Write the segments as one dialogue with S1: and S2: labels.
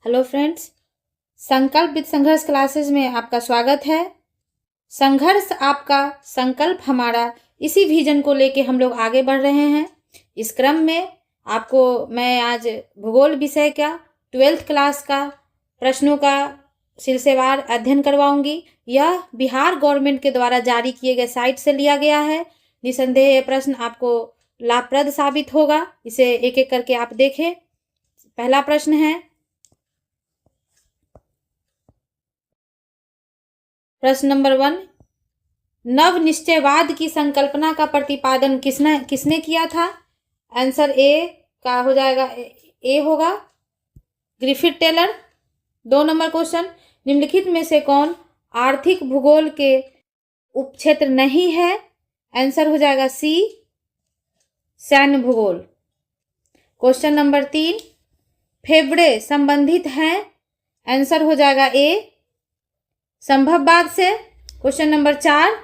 S1: Hello friends, संकल्प with संघर्ष classes में आपका स्वागत है। संघर्ष आपका, संकल्प हमारा, इसी विजन को लेके हम लोग आगे बढ़ रहे हैं। इस क्रम में आपको मैं आज भूगोल विषय का 12th क्लास का प्रश्नों का सिलसिलेवार अध्ययन करवाऊंगी। यह बिहार गवर्नमेंट के द्वारा जारी किए गए साइट से लिया गया है। निसंदेह ये प्रश्न आपको लाभप्रद साबित होगा। इसे एक एक करके आप देखें। पहला प्रश्न है, प्रश्न नंबर 1, नव निश्चयवाद की संकल्पना का प्रतिपादन किसने किया था? आंसर ए का हो जाएगा, ए होगा, ग्रिफिथ टेलर। 2 नंबर क्वेश्चन, निम्नलिखित में से कौन आर्थिक भूगोल के उपक्षेत्र नहीं है? आंसर हो जाएगा सी, सैन्य भूगोल। क्वेश्चन नंबर 3, फेफड़े संबंधित हैं? आंसर हो जाएगा ए, संभववाद से। क्वेश्चन नंबर 4,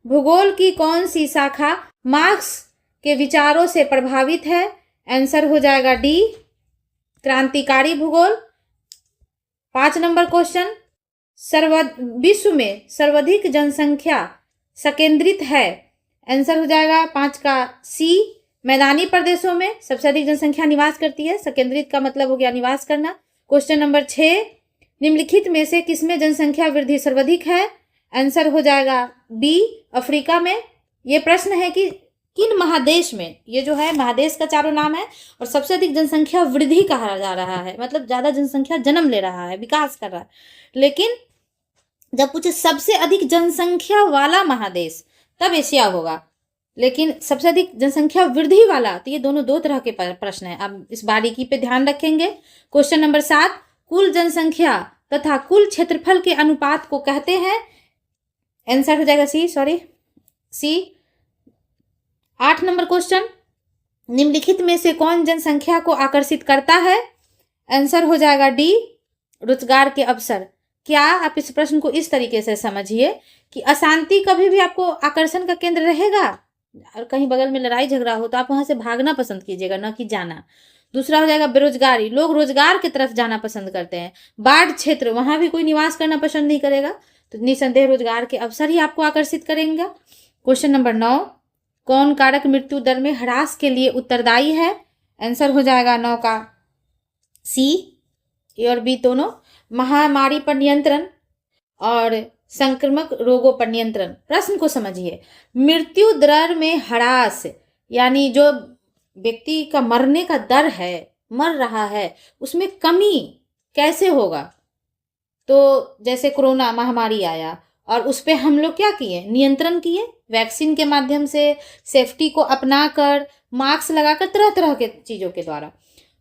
S1: भूगोल की कौन सी शाखा मार्क्स के विचारों से प्रभावित है? आंसर हो जाएगा डी, क्रांतिकारी भूगोल। 5 नंबर क्वेश्चन, विश्व में सर्वाधिक जनसंख्या संकेंद्रित है? आंसर हो जाएगा 5 का सी, मैदानी प्रदेशों में सबसे अधिक जनसंख्या निवास करती है। संकेंद्रित का मतलब हो गया निवास करना। क्वेश्चन नंबर 6, निम्नलिखित में से किसमें जनसंख्या वृद्धि सर्वाधिक है? आंसर हो जाएगा बी, अफ्रीका में। ये प्रश्न है कि किन महादेश में, ये जो है महादेश का चारों नाम है, और सबसे अधिक जनसंख्या वृद्धि कहा जा रहा है, मतलब ज्यादा जनसंख्या जन्म ले रहा है, विकास कर रहा है। लेकिन जब पूछे सबसे अधिक जनसंख्या वाला महादेश, तब एशिया होगा। लेकिन सबसे अधिक जनसंख्या वृद्धि वाला, तो ये दोनों दो तरह के प्रश्न है। अब इस बारीकी पे ध्यान रखेंगे। क्वेश्चन नंबर 7, कुल जनसंख्या तथा कुल क्षेत्रफल के अनुपात को कहते हैं? आंसर हो जाएगा सी। 8 नंबर क्वेश्चन, निम्नलिखित में से कौन जनसंख्या को आकर्षित करता है? आंसर हो जाएगा डी, रोजगार के अवसर। क्या आप इस प्रश्न को इस तरीके से समझिए कि अशांति कभी भी आपको आकर्षण का केंद्र रहेगा, और कहीं बगल में लड़ाई झगड़ा हो तो आप वहां से भागना पसंद कीजिएगा, न कि जाना। दूसरा हो जाएगा बेरोजगारी, लोग रोजगार की तरफ जाना पसंद करते हैं। बाढ़ क्षेत्र, वहां भी कोई निवास करना पसंद नहीं करेगा, तो निसंदेह रोजगार के अवसर ही आपको आकर्षित करेंगे। क्वेश्चन नंबर 9, कौन कारक मृत्यु दर में ह्रास के लिए उत्तरदायी है? आंसर हो जाएगा 9 का सी, ए और बी दोनों। महामारी पर नियंत्रण और संक्रामक रोगों पर नियंत्रण। प्रश्न को समझिए, मृत्यु दर में ह्रास यानी जो व्यक्ति का मरने का दर है, मर रहा है, उसमें कमी कैसे होगा? तो जैसे कोरोना महामारी आया और उस पर हम लोग क्या किए, नियंत्रण किए, वैक्सीन के माध्यम से, सेफ्टी को अपनाकर, मास्क लगाकर, तरह तरह के चीज़ों के द्वारा।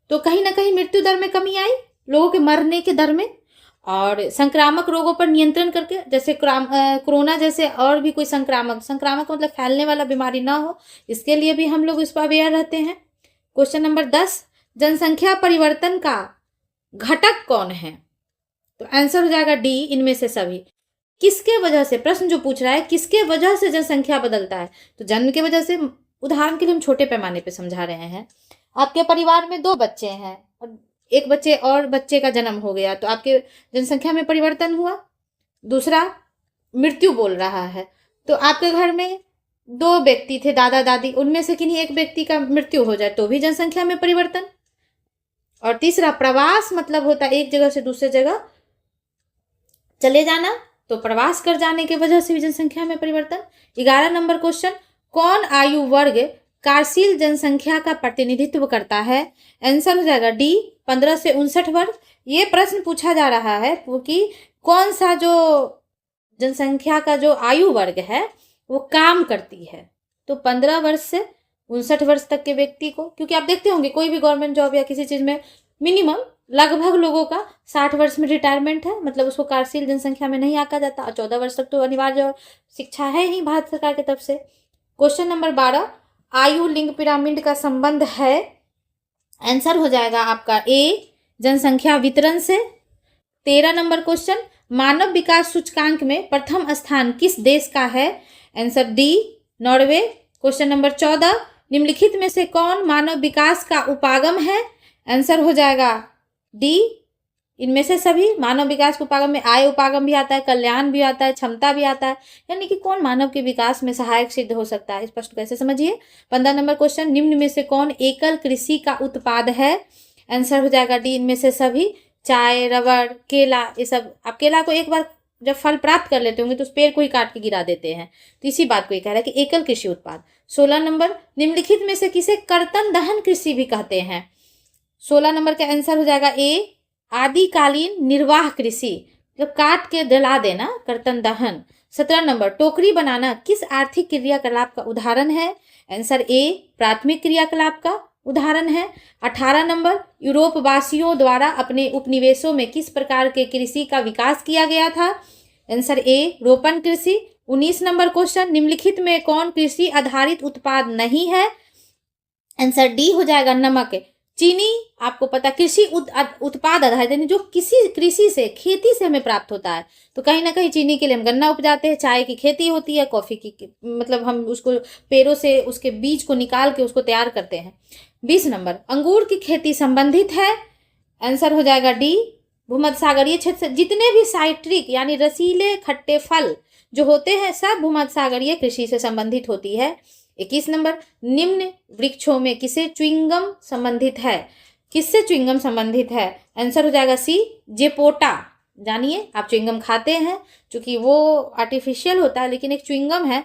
S1: तो कहीं ना कहीं मृत्यु दर में कमी आई, लोगों के मरने के दर में। और संक्रामक रोगों पर नियंत्रण करके, जैसे कोरोना जैसे और भी कोई संक्रामक मतलब फैलने वाला बीमारी ना हो, इसके लिए भी हम लोग इस पर अवेयर रहते हैं। क्वेश्चन नंबर 10, जनसंख्या परिवर्तन का घटक कौन है? तो आंसर हो जाएगा डी, इनमें से सभी। किसके वजह से, प्रश्न जो पूछ रहा है किसके वजह से जनसंख्या बदलता है, तो जन्म के वजह से। उदाहरण के लिए हम छोटे पैमाने पे समझा रहे हैं। आपके परिवार में 2 बच्चे हैं और एक बच्चे का जन्म हो गया, तो आपके जनसंख्या में परिवर्तन हुआ। दूसरा, मृत्यु बोल रहा है, तो आपके घर में 2 व्यक्ति थे, दादा दादी, उनमें से किन्हीं एक व्यक्ति का मृत्यु हो जाए तो भी जनसंख्या में परिवर्तन। और तीसरा, प्रवास मतलब होता है एक जगह से दूसरे जगह चले जाना, तो प्रवास कर जाने की वजह से भी जनसंख्या में परिवर्तन। 11 नंबर क्वेश्चन, कौन आयु वर्ग कार्यशील जनसंख्या का प्रतिनिधित्व करता है? आंसर हो जाएगा डी, 15 से 59 वर्ष। ये प्रश्न पूछा जा रहा है क्योंकि कौन सा जो जनसंख्या का जो आयु वर्ग है वो काम करती है, तो 15 वर्ष से 59 वर्ष तक के व्यक्ति को, क्योंकि आप देखते होंगे कोई भी गवर्नमेंट जॉब या किसी चीज में मिनिमम लगभग लोगों का 60 वर्ष में रिटायरमेंट है, मतलब उसको कार्यशील जनसंख्या में नहीं आंका जाता। और 14 वर्ष तक तो अनिवार्य शिक्षा है ही भारत सरकार की तरफ से। क्वेश्चन नंबर 12, आयु लिंग पिरामिड का संबंध है? आंसर हो जाएगा आपका ए, जनसंख्या वितरण से। 13 नंबर क्वेश्चन, मानव विकास सूचकांक में प्रथम स्थान किस देश का है? Answer D, Norway. Question number 14, निम्नलिखित में से कौन मानव विकास का उपागम है? आंसर हो जाएगा डी, इनमें से सभी मानव विकास के उपागम में आय उपागम भी आता है, कल्याण भी आता है, क्षमता भी आता है, यानी कि कौन मानव के विकास में सहायक सिद्ध हो सकता है, स्पष्ट कैसे समझिए। 15 नंबर क्वेश्चन, निम्न में से कौन एकल कृषि का उत्पाद है? आंसर हो जाएगा डी, इनमें से सभी। चाय, रबड़, केला, ये सब। आप केला को एक बार जब फल प्राप्त कर लेते होंगे तो उस पेड़ को ही काट के गिरा देते हैं, तो इसी बात को ये कह रहा है कि एकल कृषि उत्पाद। 16 नंबर, निम्नलिखित में से किसे कर्तन दहन कृषि भी कहते हैं? 16 नंबर का आंसर हो जाएगा ए, आदिकालीन निर्वाह कृषि, मतलब काट के जला देना, कर्तन दहन। 17 नंबर, टोकरी बनाना किस आर्थिक क्रियाकलाप का उदाहरण है? आंसर ए, प्राथमिक क्रियाकलाप का उदाहरण है। 18 नंबर, यूरोप वासियों द्वारा अपने उपनिवेशों में किस प्रकार के कृषि का विकास किया गया था? आंसर ए, रोपण कृषि। 19 नंबर क्वेश्चन, निम्नलिखित में कौन कृषि आधारित उत्पाद नहीं है? आंसर डी हो जाएगा, नमक। चीनी आपको पता कृषि उत्पाद आधारित, यानी जो किसी कृषि से, खेती से हमें प्राप्त होता है, तो कहीं ना कहीं चीनी के लिए हम गन्ना उपजाते हैं, चाय की खेती होती है, कॉफी की मतलब हम उसको पेड़ों से उसके बीज को निकाल के उसको तैयार करते हैं। 20 नंबर, अंगूर की खेती संबंधित है? आंसर हो जाएगा डी, भूमध्यसागरीय क्षेत्र से जितने भी साइट्रिक यानी रसीले खट्टे फल जो होते हैं सब भूमध्यसागरीय कृषि से संबंधित होती है। 21 नंबर, निम्न वृक्षों में किसे च्युइंगम संबंधित है? किससे च्युइंगम संबंधित है? आंसर हो जाएगा सी, जेपोटा। जानिए, आप च्युइंगम खाते हैं, क्योंकि वो आर्टिफिशियल होता है लेकिन एक च्युइंगम है,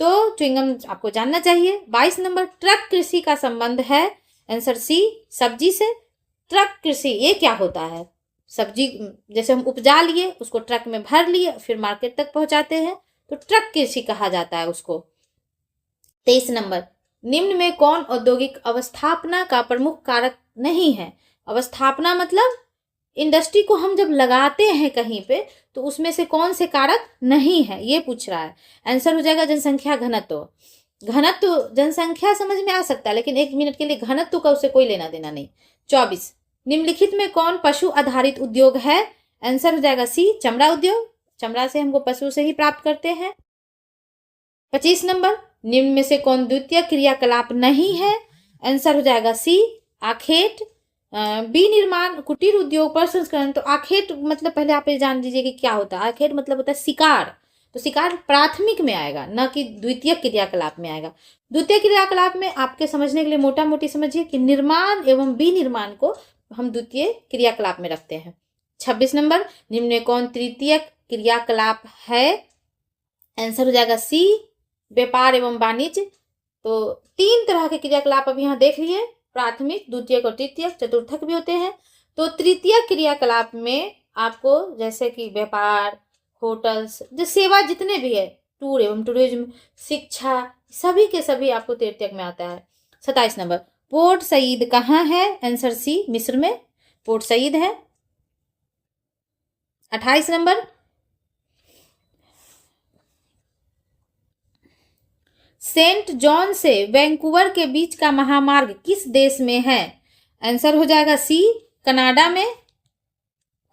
S1: तो च्युइंगम आपको जानना चाहिए। 22 नंबर, ट्रक कृषि का संबंध है? आंसर सी, सब्जी से। ट्रक कृषि ये क्या होता है? सब्जी जैसे हम उपजा लिए, उसको ट्रक में भर लिए, फिर मार्केट तक पहुंचाते हैं, तो ट्रक कृषि कहा जाता है उसको। 23 नंबर, निम्न में कौन औद्योगिक अवस्थापना का प्रमुख कारक नहीं है? अवस्थापना मतलब इंडस्ट्री को हम जब लगाते हैं कहीं पे, तो उसमें से कौन से कारक नहीं है, ये पूछ रहा है। आंसर हो जाएगा जनसंख्या घनत्व। घनत्व जनसंख्या समझ में आ सकता है, लेकिन 1 मिनट के लिए घनत्व का उससे कोई लेना देना नहीं। 24, निम्नलिखित में कौन पशु आधारित उद्योग है? आंसर हो जाएगा सी, चमड़ा उद्योग। चमड़ा से हमको पशु से ही प्राप्त करते हैं। 25 नंबर, निम्न में से कौन द्वितीय क्रियाकलाप नहीं है? आंसर हो जाएगा सी, आखेट। विनिर्माण, कुटीर उद्योग, प्रसंस्करण। तो आखेट मतलब पहले आप ये जान लीजिए कि क्या होता है। आखेट मतलब होता है शिकार, तो शिकार प्राथमिक में आएगा, न कि द्वितीय क्रियाकलाप में आएगा। द्वितीय क्रियाकलाप में आपके समझने के लिए मोटा मोटी समझिए कि निर्माण एवं विनिर्माण को हम द्वितीय क्रियाकलाप में रखते हैं। 26 नंबर, निम्न में कौन तृतीय क्रियाकलाप है? आंसर हो जाएगा सी, व्यापार एवं वाणिज्य। तो 3 तरह के क्रियाकलाप अब यहाँ देख लिए, प्राथमिक, द्वितीयक और तृतीयक, चतुर्थक भी होते हैं। तो तृतीय क्रियाकलाप में आपको जैसे कि व्यापार, होटल्स, जो सेवा जितने भी है, टूर एवं टूरिज्म, शिक्षा, सभी के सभी आपको तृतीयक में आता है। 27 नंबर, पोर्ट सईद कहाँ है? आंसर सी, मिस्र में पोर्ट सईद है। 28 नंबर, सेंट जॉन से वैंकूवर के बीच का महामार्ग किस देश में है? आंसर हो जाएगा सी, कनाडा में।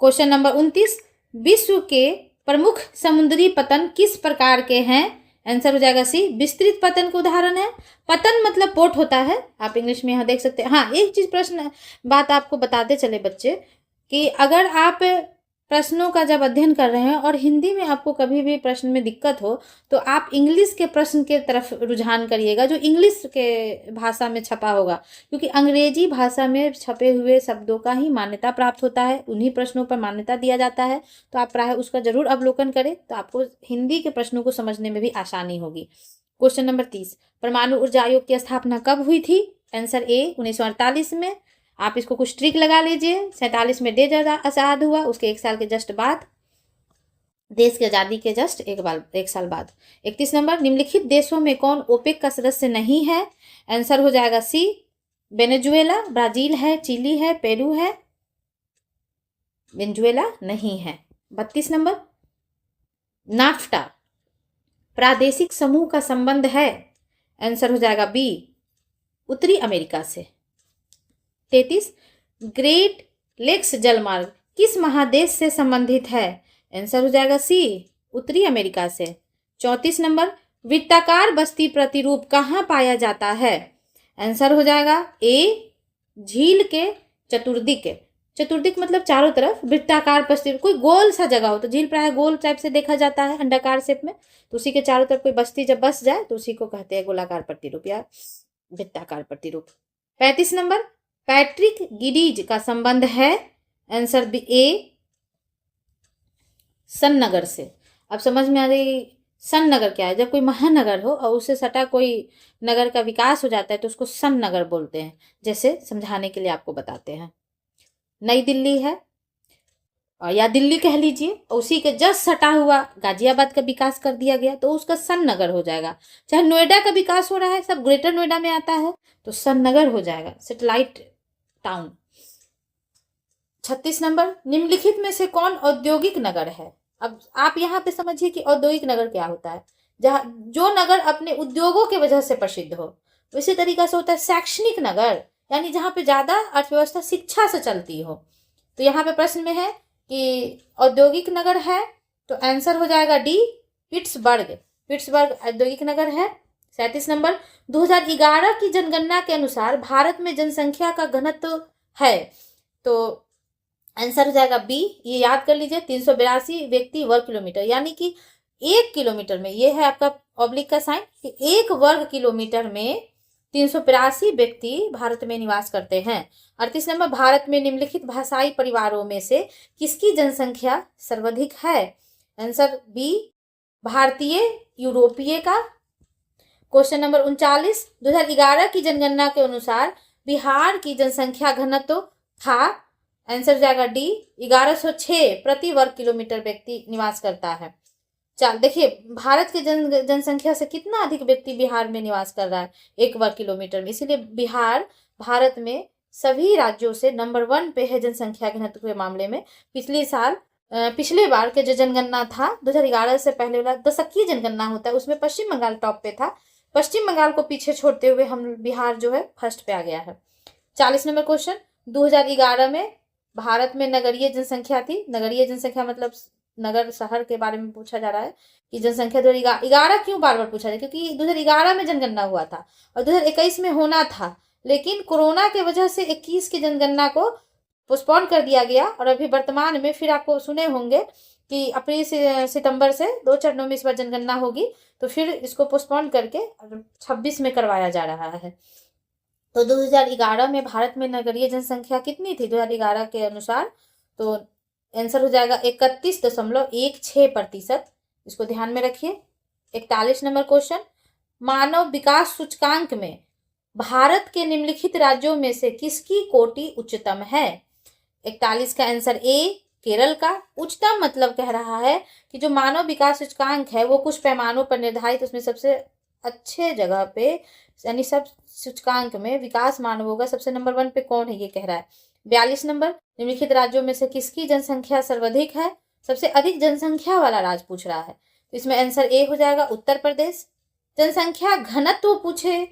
S1: क्वेश्चन नंबर 29, विश्व के प्रमुख समुद्री पतन किस प्रकार के हैं? आंसर हो जाएगा सी, विस्तृत पतन का उदाहरण है। पतन मतलब पोर्ट होता है, आप इंग्लिश में यहाँ देख सकते हैं। हाँ, एक चीज प्रश्न बात आपको बताते चले बच्चे, कि अगर आप प्रश्नों का जब अध्ययन कर रहे हैं और हिंदी में आपको कभी भी प्रश्न में दिक्कत हो, तो आप इंग्लिश के प्रश्न के तरफ रुझान करिएगा, जो इंग्लिश के भाषा में छपा होगा, क्योंकि अंग्रेजी भाषा में छपे हुए शब्दों का ही मान्यता प्राप्त होता है, उन्हीं प्रश्नों पर मान्यता दिया जाता है। तो आप प्राय उसका जरूर अवलोकन करें, तो आपको हिंदी के प्रश्नों को समझने में भी आसानी होगी। क्वेश्चन नंबर 30, परमाणु ऊर्जा आयोग की स्थापना कब हुई थी? आंसर ए, 1948 में। आप इसको कुछ ट्रिक लगा लीजिए। 47 में देश आजाद हुआ, उसके 1 साल के जस्ट बाद, देश की आजादी के जस्ट 1 साल बाद। 31 नंबर, निम्नलिखित देशों में कौन ओपेक का सदस्य नहीं है? आंसर हो जाएगा सी, वेनेजुएला। ब्राजील है, चिली है, पेरू है, वेनेजुएला नहीं है। 32 नंबर, नाफ्टा प्रादेशिक समूह का संबंध है? आंसर हो जाएगा बी, उत्तरी अमेरिका से। 33, ग्रेट लेक्स जलमार्ग किस महादेश से संबंधित है? आंसर हो जाएगा सी, उत्तरी अमेरिका से। 34 नंबर, वृत्ताकार बस्ती प्रतिरूप कहाँ पाया जाता है? आंसर हो जाएगा ए, झील के चतुर्दिक चतुर्दिक मतलब चारों तरफ, वृत्ताकार बस्ती, कोई गोल सा जगह हो, तो झील प्राय गोल टाइप से देखा जाता है अंडाकार शेप में, तो उसी के चारों तरफ कोई बस्ती जब बस जाए तो उसी को कहते हैं गोलाकार प्रतिरूप या वृत्ताकार प्रतिरूप। 35 नंबर, पैट्रिक गिडीज का संबंध है, आंसर बी ए, सन नगर से। अब समझ में आ गई सन नगर क्या है? जब कोई महानगर हो और उससे सटा कोई नगर का विकास हो जाता है तो उसको सन नगर बोलते हैं। जैसे समझाने के लिए आपको बताते हैं, नई दिल्ली है या दिल्ली कह लीजिए, उसी के जस्ट सटा हुआ गाजियाबाद का विकास कर दिया गया तो उसका सन नगर हो जाएगा। चाहे नोएडा का विकास हो रहा है, सब ग्रेटर नोएडा में आता है तो सन नगर हो जाएगा, सेटेलाइट टाउन। 36 नंबर, निम्नलिखित में से कौन औद्योगिक नगर है? अब आप यहाँ पे समझिए कि औद्योगिक नगर क्या होता है, जहाँ जो नगर अपने उद्योगों के वजह से प्रसिद्ध हो। इसी तरीका से होता है शैक्षणिक नगर, यानी जहाँ पे ज्यादा अर्थव्यवस्था शिक्षा से चलती हो। तो यहाँ पे प्रश्न में है कि औद्योगिक नगर है, तो आंसर हो जाएगा डी, पिट्सबर्ग। पिट्सबर्ग औद्योगिक नगर है। 37 नंबर, 2011 की जनगणना के अनुसार भारत में जनसंख्या का घनत्व है, तो आंसर हो जाएगा बी। ये याद कर लीजिए, 382 व्यक्ति वर्ग किलोमीटर, यानी कि 1 किलोमीटर में, ये है आपका ऑब्लिक का साइन, कि 1 वर्ग किलोमीटर में 382 व्यक्ति भारत में निवास करते हैं। 38 नंबर, भारत में निम्नलिखित भाषाई परिवारों में से किसकी जनसंख्या सर्वाधिक है? आंसर बी, भारतीय यूरोपीय का। क्वेश्चन नंबर 39, 2011 की जनगणना के अनुसार बिहार की जनसंख्या घनत्व था, आंसर जाएगा डी, 1106 प्रति वर्ग किलोमीटर व्यक्ति निवास करता है। चल देखिए, भारत के जनसंख्या से कितना अधिक व्यक्ति बिहार में निवास कर रहा है 1 वर्ग किलोमीटर में, इसीलिए बिहार भारत में सभी राज्यों से नंबर 1 पे है जनसंख्या घनत्व के मामले में। पिछले बार के जो जनगणना था 2011 से पहले वाला दशकीय जनगणना होता है, उसमें पश्चिम बंगाल टॉप पे था, पश्चिम बंगाल को पीछे छोड़ते हुए हम बिहार जो है फर्स्ट पे आ गया है। 40 नंबर क्वेश्चन, 2011 में भारत में नगरीय जनसंख्या थी, नगरीय जनसंख्या मतलब नगर शहर के बारे में पूछा जा रहा है कि जनसंख्या 2011 क्यों बार बार पूछा जाए, क्योंकि 2011 में जनगणना हुआ था और 2021 में होना था, लेकिन कोरोना के वजह से 21 की जनगणना को पोस्टपोन कर दिया गया और अभी वर्तमान में फिर आपको सुने होंगे कि अप्रैल से सितंबर से 2 चरणों में इस बार जनगणना होगी, तो फिर इसको पोस्टपोन करके 26 में करवाया जा रहा है। तो 2011 में भारत में नगरीय जनसंख्या कितनी थी 2011 के अनुसार? तो आंसर हो जाएगा 31.16%। इसको ध्यान में रखिए। 41 नंबर क्वेश्चन, मानव विकास सूचकांक में भारत के निम्नलिखित राज्यों में से किसकी कोटि उच्चतम है? 41 का आंसर ए, केरल का। उच्चतम मतलब कह रहा है कि जो मानव विकास सूचकांक है वो कुछ पैमानों पर निर्धारित, उसमें सबसे अच्छे जगह पे, यानी सब सूचकांक में विकास मानवों का सबसे नंबर 1 पे कौन है ये कह रहा है। 42 नंबर, निम्नलिखित राज्यों में से किसकी जनसंख्या सर्वाधिक है? सबसे अधिक जनसंख्या वाला राज्य पूछ रहा है, तो इसमें आंसर ए हो जाएगा, उत्तर प्रदेश। जनसंख्या घनत्व पूछे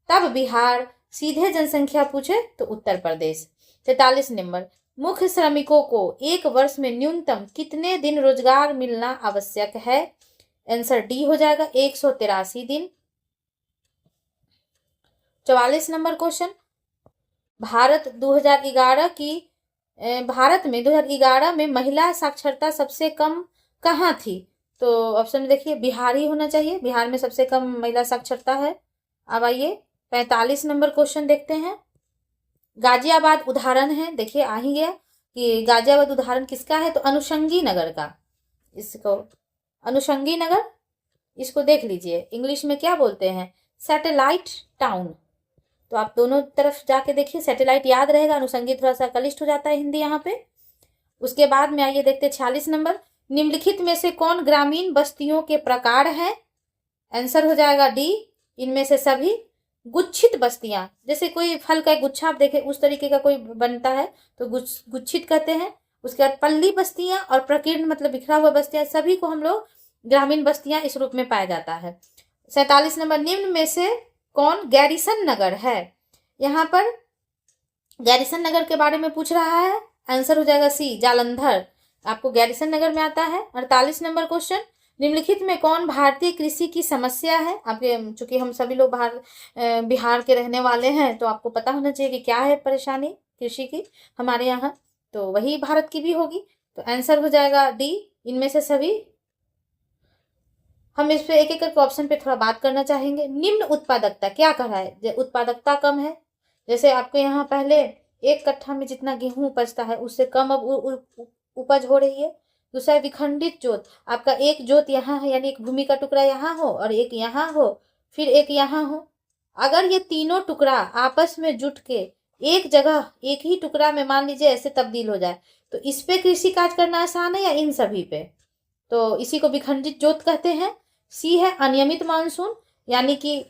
S1: तब बिहार, सीधे जनसंख्या पूछे तो उत्तर प्रदेश। 43 नंबर, मुख्य श्रमिकों को एक वर्ष में न्यूनतम कितने दिन रोजगार मिलना आवश्यक है? आंसर डी हो जाएगा, 183 दिन। 44 नंबर क्वेश्चन, भारत में 2011 में महिला साक्षरता सबसे कम कहाँ थी? तो ऑप्शन में देखिए, बिहार ही होना चाहिए, बिहार में सबसे कम महिला साक्षरता है। अब आइए 45 नंबर क्वेश्चन देखते हैं। गाजियाबाद उदाहरण है, देखिए आ ही गया कि गाजियाबाद उदाहरण किसका है, तो अनुषंगी नगर का। इसको अनुषंगी नगर, इसको देख लीजिए, इंग्लिश में क्या बोलते हैं, सैटेलाइट टाउन। तो आप दोनों तरफ जाके देखिए, सैटेलाइट याद रहेगा, अनुषंगी थोड़ा सा कलिष्ठ हो जाता है हिंदी यहाँ पे। उसके बाद में आइए देखते 46 नंबर, निम्नलिखित में से कौन ग्रामीण बस्तियों के प्रकार है? आंसर हो जाएगा डी, इनमें से सभी। गुच्छित बस्तियां, जैसे कोई फल का एक गुच्छा आप देखें उस तरीके का कोई बनता है तो गुच्छित कहते हैं। उसके बाद पल्ली बस्तियां और प्रकीर्ण मतलब बिखरा हुआ बस्तियां, सभी को हम लोग ग्रामीण बस्तियां इस रूप में पाया जाता है। 47 नंबर, निम्न में से कौन गैरिसन नगर है? यहाँ पर गैरिसन नगर के बारे में पूछ रहा है, आंसर हो जाएगा सी, जालंधर आपको गैरिसन नगर में आता है। 48 नंबर क्वेश्चन, निम्नलिखित में कौन भारतीय कृषि की समस्या है? आपके चूंकि हम सभी लोग बिहार के रहने वाले हैं तो आपको पता होना चाहिए कि क्या है परेशानी कृषि की हमारे यहाँ। तो वही भारत की भी होगी। तो आंसर हो जाएगा डी, इनमें से सभी। हम इस पे एक एक करके ऑप्शन पे थोड़ा बात करना चाहेंगे। निम्न उत्पादकता क्या कह रहा है, उत्पादकता कम है। जैसे आपके यहाँ पहले 1 कट्ठा में जितना गेहूं उपजता है उससे कम अब उपज हो रही है। दूसरा विखंडित जोत, आपका एक जोत यहाँ है, यानी एक भूमि का टुकड़ा यहाँ हो और एक यहाँ हो, फिर एक यहाँ हो। अगर ये तीनों टुकड़ा आपस में जुट के एक जगह एक ही टुकड़ा में मान लीजिए ऐसे तब्दील हो जाए, तो इस पे कृषि कार्य करना आसान है या इन सभी पे? तो इसी को विखंडित जोत कहते हैं। सी है अनियमित मानसून, यानी कि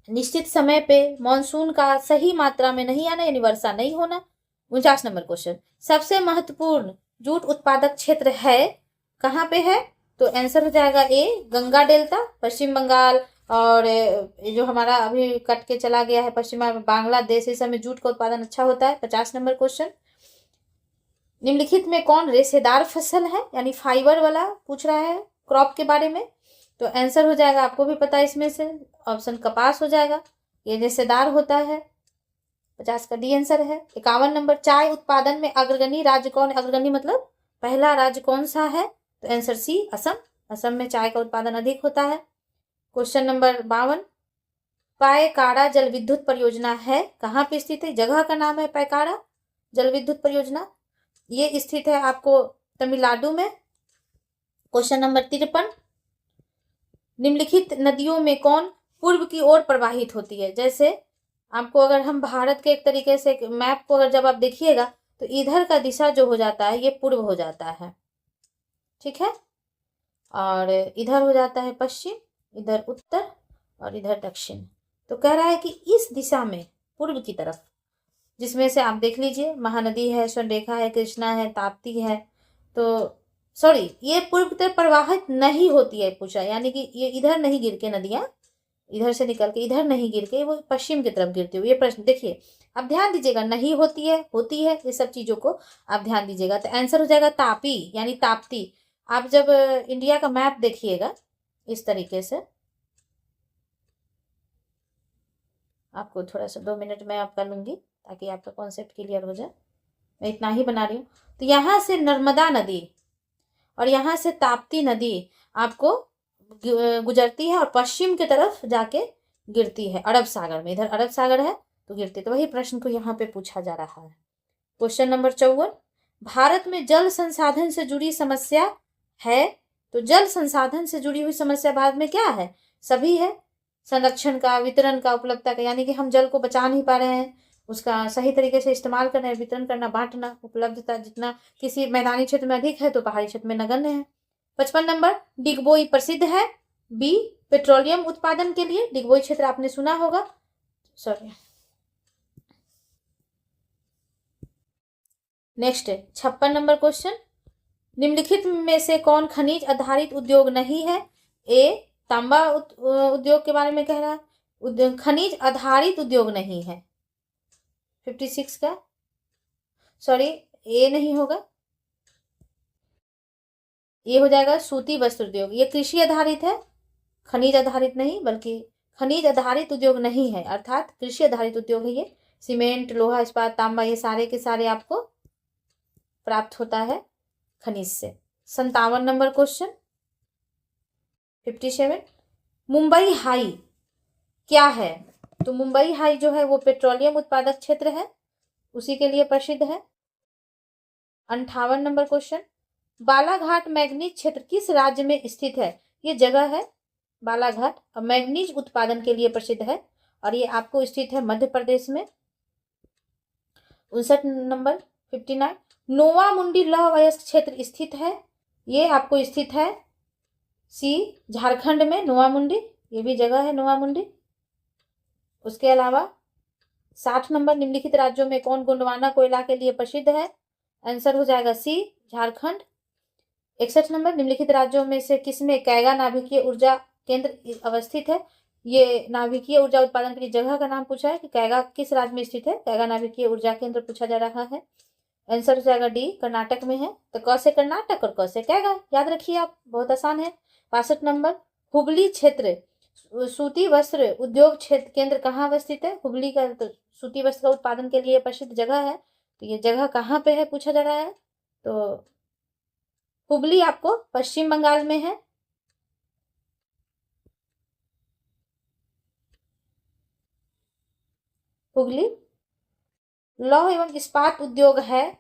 S1: निश्चित समय पे मानसून का सही मात्रा में नहीं आना, यानी वर्षा नहीं होना। 49 नंबर क्वेश्चन, सबसे महत्वपूर्ण जूट उत्पादक क्षेत्र है कहाँ पे है? तो आंसर हो जाएगा ए, गंगा डेल्टा, पश्चिम बंगाल और जो हमारा अभी कट के चला गया है पश्चिम बांग्लादेश, इस समय जूट का उत्पादन अच्छा होता है। 50 नंबर क्वेश्चन, निम्नलिखित में कौन रेशेदार फसल है, यानी फाइबर वाला पूछ रहा है क्रॉप के बारे में। तो आंसर हो जाएगा, आपको भी पता है इसमें से, ऑप्शन कपास हो जाएगा, ये रेशेदार होता है। 50 का डी आंसर है। 51 नंबर, चाय उत्पादन में अग्रगणी राज्य कौन है? अग्रगणी मतलब पहला राज्य कौन सा है? तो आंसर सी, असम। असम में चाय का उत्पादन अधिक होता है। क्वेश्चन नंबर 52, पायकाड़ा जल विद्युत परियोजना है कहाँ पे स्थित है? जगह का नाम है पायकाड़ा जल विद्युत परियोजना, ये स्थित है आपको तमिलनाडु में। क्वेश्चन नंबर 53, निम्नलिखित नदियों में कौन पूर्व की ओर प्रवाहित होती है? जैसे आपको अगर हम भारत के एक तरीके से मैप को अगर जब आप देखिएगा तो इधर का दिशा जो हो जाता है ये पूर्व हो जाता है, ठीक है, और इधर हो जाता है पश्चिम, इधर उत्तर और इधर दक्षिण। तो कह रहा है कि इस दिशा में पूर्व की तरफ, जिसमें से आप देख लीजिए महानदी है, स्वर्णरेखा है, कृष्णा है, ताप्ती है, तो सॉरी ये पूर्व की तरफ प्रवाहित नहीं होती है पूछा, यानी कि ये इधर नहीं गिर के नदियां इधर से निकल के इधर नहीं गिर के वो पश्चिम की तरफ गिरती हुई, ये प्रश्न देखिए आप ध्यान दीजिएगा, नहीं होती है होती है, ये सब चीजों को आप ध्यान दीजिएगा। तो आंसर हो जाएगा तापी यानी ताप्ती। आप जब इंडिया का मैप देखिएगा इस तरीके से, आपको थोड़ा सा 2 मिनट में आप कर लूंगी ताकि आपका कॉन्सेप्ट क्लियर हो जाए, मैं इतना ही बना रही हूँ। तो यहाँ से नर्मदा नदी और यहाँ से ताप्ती नदी आपको गुजरती है और पश्चिम की तरफ जाके गिरती है अरब सागर में, इधर अरब सागर है तो गिरती। तो वही प्रश्न को यहाँ पे पूछा जा रहा है। क्वेश्चन नंबर 54, भारत में जल संसाधन से जुड़ी समस्या है। तो जल संसाधन से जुड़ी हुई समस्या भारत में क्या है? सभी है, संरक्षण का, वितरण का, उपलब्धता का, यानी कि हम जल को बचा नहीं पा रहे हैं, उसका सही तरीके से इस्तेमाल करना है, वितरण करना, बांटना, उपलब्धता जितना किसी मैदानी क्षेत्र में अधिक है तो पहाड़ी क्षेत्र में नगण्य है। 55 नंबर, डिगबोई प्रसिद्ध है। बी, पेट्रोलियम उत्पादन के लिए, डिगबोई क्षेत्र आपने सुना होगा, सॉरी। नेक्स्ट 56 नंबर क्वेश्चन, निम्नलिखित में से कौन खनिज आधारित उद्योग नहीं है? ए, तांबा उद्योग के बारे में कह रहा है, खनिज आधारित उद्योग नहीं है। 56 का, सॉरी ए नहीं होगा, ये हो जाएगा सूती वस्त्र उद्योग, ये कृषि आधारित है, खनिज आधारित नहीं, बल्कि खनिज आधारित उद्योग नहीं है, अर्थात कृषि आधारित उद्योग है ये। सीमेंट, लोहा, इस्पात, तांबा, ये सारे के सारे आपको प्राप्त होता है खनिज से। 57 नंबर क्वेश्चन, 57, मुंबई हाई क्या है? तो मुंबई हाई जो है वो पेट्रोलियम उत्पादक क्षेत्र है, उसी के लिए प्रसिद्ध है। 58 नंबर क्वेश्चन, बालाघाट मैग्नीज क्षेत्र किस राज्य में स्थित है? ये जगह है बालाघाट और मैग्नीज उत्पादन के लिए प्रसिद्ध है और ये आपको स्थित है मध्य प्रदेश में। 59 नंबर 59, नोवा मुंडी लौह अयस्क क्षेत्र स्थित है, ये आपको स्थित है सी, झारखंड में, नोवा मुंडी, ये भी जगह है नोवा मुंडी। उसके अलावा 60 नंबर, निम्नलिखित राज्यों में कौन गोंडवाना कोयला के लिए प्रसिद्ध है? आंसर हो जाएगा सी, झारखंड। 61 नंबर, निम्नलिखित राज्यों में से किसमें कैगा नाभिकीय ऊर्जा केंद्र अवस्थित है? ये नाभिकीय ऊर्जा उत्पादन के लिए जगह का नाम पूछा है कि कैगा किस राज्य में स्थित है, कैगा नाभिकीय ऊर्जा केंद्र पूछा जा रहा है। आंसर हो जाएगा डी, कर्नाटक में है। तो क से कर्नाटक और क से कैगा, याद रखिए आप, बहुत आसान है। 62 नंबर, हुबली क्षेत्र सूती वस्त्र उद्योग क्षेत्र केंद्र कहाँ अवस्थित है? हुबली का तो सूती वस्त्र का उत्पादन के लिए प्रसिद्ध जगह है, तो ये जगह कहाँ पे है पूछा जा रहा है। तो हुबली आपको पश्चिम बंगाल में है। हुगली। लौह एवं इस्पात उद्योग है,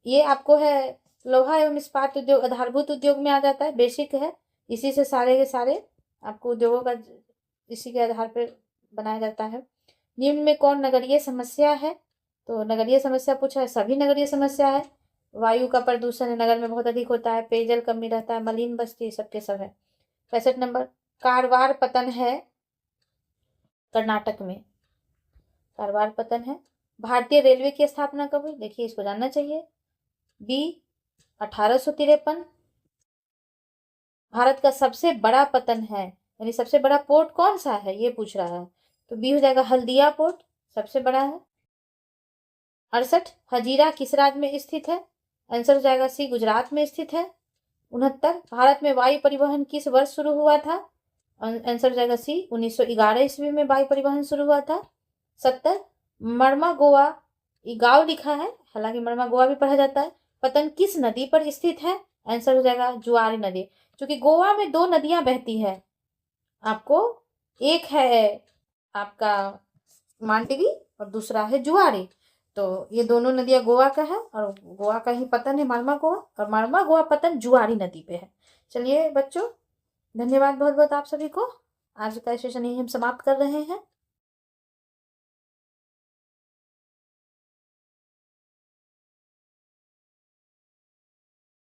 S1: ये आपको है लोहा एवं इस्पात उद्योग आधारभूत उद्योग में आ जाता है, बेसिक है। इसी से सारे के सारे आपको उद्योगों का इसी के आधार पर बनाया जाता है। निम्न में कौन नगरीय समस्या है। तो नगरीय समस्या पूछा है, सभी नगरीय समस्या है। वायु का प्रदूषण नगर में बहुत अधिक होता है, पेयजल कमी रहता है, मलिन बस्ती, सबके सब है। 65 नंबर, कारवार पतन है कर्नाटक में, कारवार पतन है। भारतीय रेलवे की स्थापना कब हुई, देखिए इसको जानना चाहिए। बी 1853। भारत का सबसे बड़ा पतन है, यानी सबसे बड़ा पोर्ट कौन सा है ये पूछ रहा है। तो बी हो जाएगा हल्दिया पोर्ट, सबसे बड़ा है। 68, हजीरा किस राज्य में स्थित है। आंसर हो जाएगा सी, गुजरात में स्थित है। 69, भारत में वायु परिवहन किस वर्ष शुरू हुआ था। आंसर हो जाएगा सी, 1911 ईस्वी में वायु परिवहन शुरू हुआ था। 70, मरमा गोवा, ये गाँव लिखा है, हालांकि मरमा गोवा भी पढ़ा जाता है, पतन किस नदी पर स्थित है। आंसर हो जाएगा जुआरी नदी, क्योंकि गोवा में दो नदियां बहती है आपको, एक है आपका मांडवी और दूसरा है जुआरी। तो ये दोनों नदियां गोवा का है और गोवा का ही पतन है मालमा गोवा, और मालमा गोवा पतन जुआरी नदी पे है। चलिए बच्चों, धन्यवाद बहुत बहुत आप सभी को। आज का सेशन यही हम समाप्त कर रहे हैं।